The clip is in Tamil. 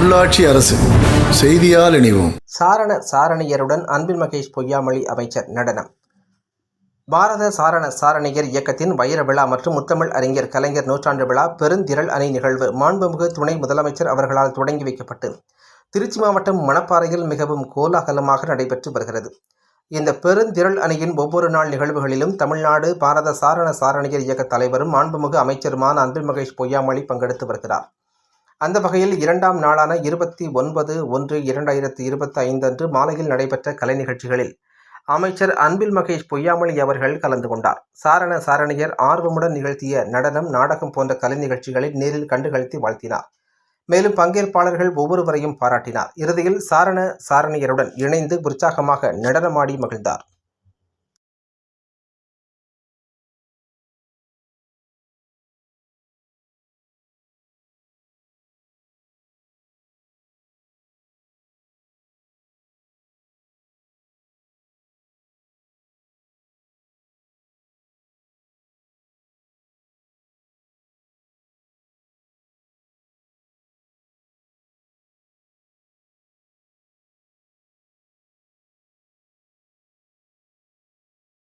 உள்ளாட்சி அரசு செய்தியால் இணைவோம். சாரண சாரணியருடன் அன்பில் மகேஷ் பொய்யாமொழி அமைச்சர் நடனம். பாரத சாரண சாரணியர் இயக்கத்தின் வைர விழா மற்றும் முத்தமிழ் அறிஞர் கலைஞர் நூற்றாண்டு விழா பெருந்திரள் அணி நிகழ்வு மாண்புமிகு துணை முதலமைச்சர் அவர்களால் தொடங்கி வைக்கப்பட்டு திருச்சி மாவட்டம் மணப்பாறையில் மிகவும் கோலாகலமாக நடைபெற்று வருகிறது. இந்த பெருந்திரள் அணியின் ஒவ்வொரு நாள் நிகழ்வுகளிலும் தமிழ்நாடு பாரத சாரண சாரணியர் இயக்க தலைவரும் மாண்புமிகு அமைச்சருமான அன்பில் மகேஷ் பொய்யாமொழி பங்கெடுத்து வருகிறார். அந்த வகையில் 2ஆம் நாளான 29/1/2025 அன்று மாலையில் நடைபெற்ற கலை நிகழ்ச்சிகளில் அமைச்சர் அன்பில் மகேஷ் பொய்யாமொழி அவர்கள் கலந்து கொண்டார். சாரண சாரணியர் ஆர்வமுடன் நிகழ்த்திய நடனம், நாடகம் போன்ற கலை நிகழ்ச்சிகளை நேரில் கண்டுகளித்து வாழ்த்தினார். மேலும் பங்கேற்பாளர்கள் ஒவ்வொருவரையும் பாராட்டினார். இறுதியில் சாரண சாரணியருடன் இணைந்து உற்சாகமாக நடனமாடி மகிழ்ந்தார்.